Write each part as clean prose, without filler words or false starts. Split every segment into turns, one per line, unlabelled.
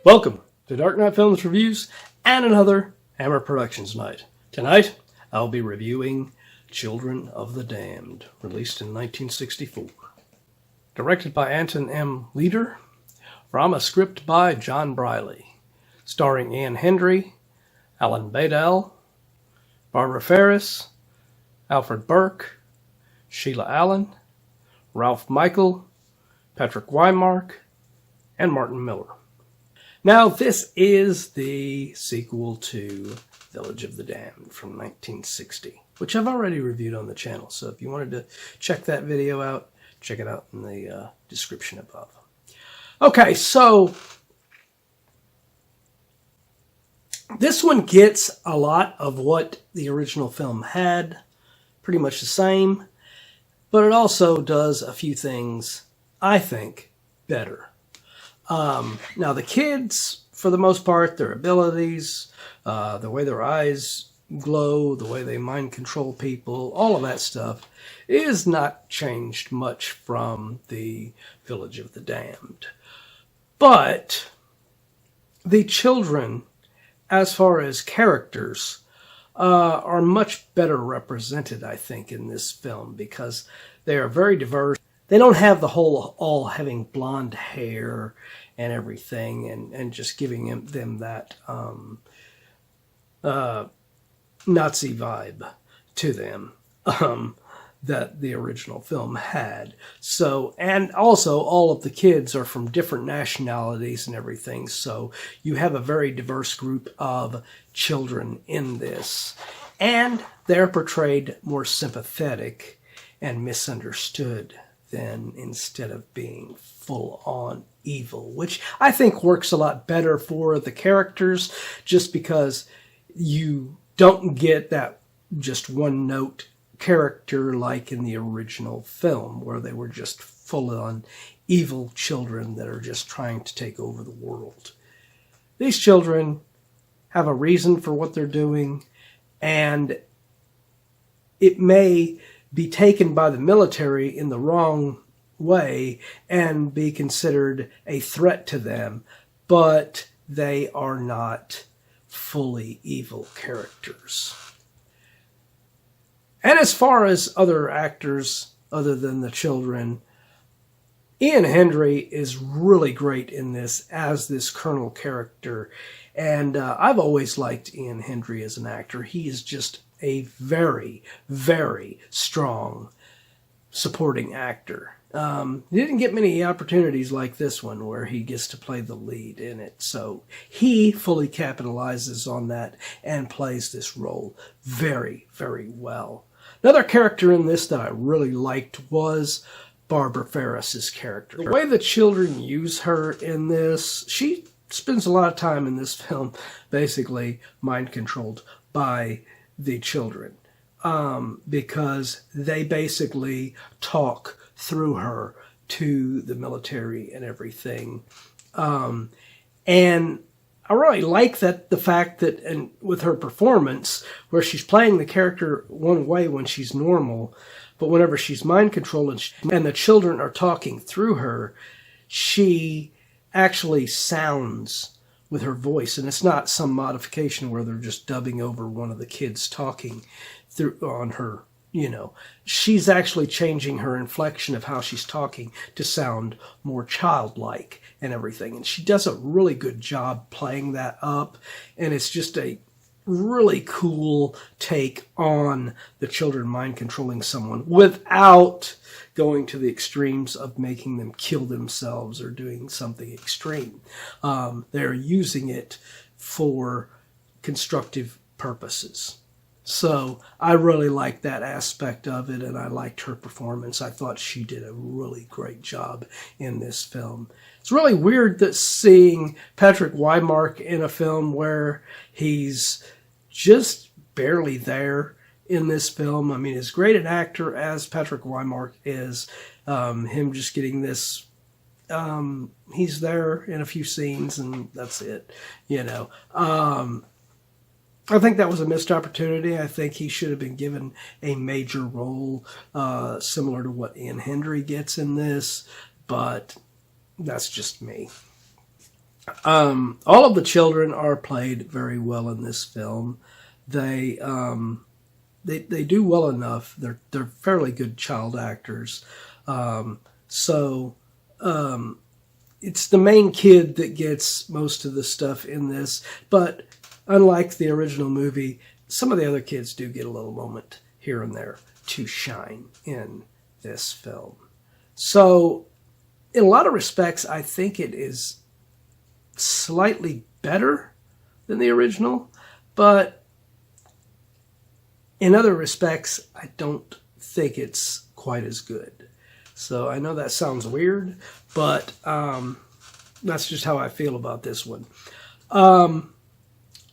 Welcome to Dark Knight Films Reviews and another Hammer Productions night. Tonight, I'll be reviewing Children of the Damned, released in 1964. Directed by Anton M. from a script by John Briley, starring Ian Hendrey, Alan Badel, Barbara Ferris, Alfred Burke, Sheila Allen, Ralph Michael, Patrick Wymark, and Martin Miller. Now, this is the sequel to Village of the Damned from 1960, which I've already reviewed on the channel. So if you wanted to check that video out, check it out in the description above. Okay, so this one gets a lot of what the original film had, pretty much the same, but it also does a few things, I think, better. Now, the kids, for the most part, their abilities, the way their eyes glow, the way they mind control people, all of that stuff is not changed much from the Village of the Damned. But the children, as far as characters, are much better represented, I think, in this film because they are very diverse. They don't have the whole all having blonde hair and everything and just giving them that Nazi vibe to them that the original film had. So, and also all of the kids are from different nationalities and everything. So you have a very diverse group of children in this. And they're portrayed more sympathetic and misunderstood than instead of being full-on evil, which I think works a lot better for the characters just because you don't get that just one-note character like in the original film where they were just full-on evil children that are just trying to take over the world. These children have a reason for what they're doing, and it may be taken by the military in the wrong way and be considered a threat to them, but they are not fully evil characters. And as far as other actors other than the children, Ian Hendrey is really great in this as this Colonel character, and I've always liked Ian Hendrey as an actor. He is just a very, very strong supporting actor. He didn't get many opportunities like this one where he gets to play the lead in it. So he fully capitalizes on that and plays this role very, very well. Another character in this that I really liked was Barbara Ferris's character. The way the children use her in this, she spends a lot of time in this film basically mind-controlled by the children because they basically talk through her to the military and everything. And I really like that the fact that, and with her performance, where she's playing the character one way when she's normal, but whenever she's mind-controlled and the children are talking through her, she actually sounds with her voice, and it's not some modification where they're just dubbing over one of the kids talking through on her. You know, she's actually changing her inflection of how she's talking to sound more childlike and everything. And she does a really good job playing that up. And it's just a really cool take on the children mind controlling someone without going to the extremes of making them kill themselves or doing something extreme. They're using it for constructive purposes. So I really liked that aspect of it, and I liked her performance. I thought she did a really great job in this film. It's really weird that seeing Patrick Wymark in a film where he's just barely there in this film. I mean, as great an actor as Patrick Wymark is, him just getting this, he's there in a few scenes and that's it, you know. I think that was a missed opportunity. I think he should have been given a major role similar to what Ian Hendrey gets in this, but that's just me. All of the children are played very well in this film. They do well enough. They're fairly good child actors. So it's the main kid that gets most of the stuff in this. But unlike the original movie, some of the other kids do get a little moment here and there to shine in this film. So in a lot of respects, I think it is slightly better than the original, but in other respects, I don't think it's quite as good. So I know that sounds weird, but that's just how I feel about this one.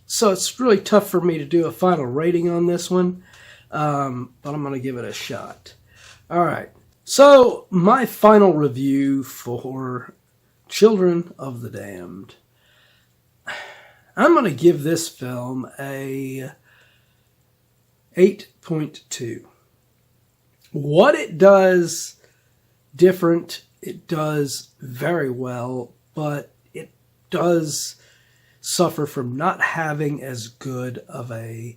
So it's really tough for me to do a final rating on this one, but I'm going to give it a shot. All right. So my final review for Children of the Damned. I'm going to give this film a 8.2. What it does different, it does very well, but it does suffer from not having as good of a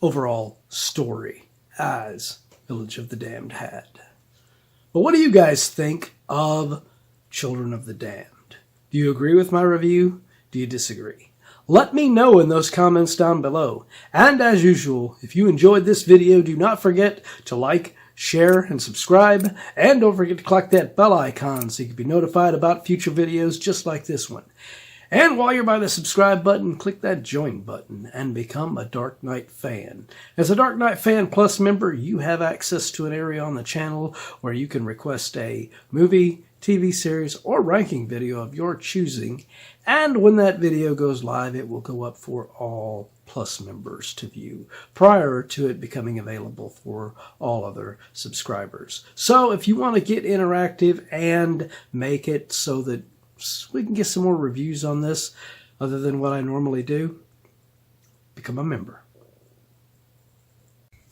overall story as Village of the Damned had. But what do you guys think of Children of the Damned? Do you agree with my review? Do you disagree? Let me know in those comments down below. And as usual, if you enjoyed this video, do not forget to like, share, and subscribe. And don't forget to click that bell icon so you can be notified about future videos just like this one. And while you're by the subscribe button, click that join button and become a Dark Knight fan. As a Dark Knight Fan Plus member, you have access to an area on the channel where you can request a movie, TV series, or ranking video of your choosing. And when that video goes live, it will go up for all Plus members to view prior to it becoming available for all other subscribers. So if you want to get interactive and make it so that we can get some more reviews on this other than what I normally do, become a member.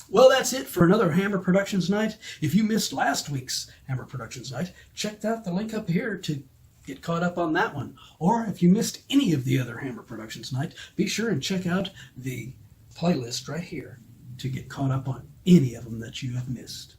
Well, that's it for another Hammer Productions Night. If you missed last week's Hammer Productions Night, check out the link up here to get caught up on that one. Or if you missed any of the other Hammer Productions Night, be sure and check out the playlist right here to get caught up on any of them that you have missed.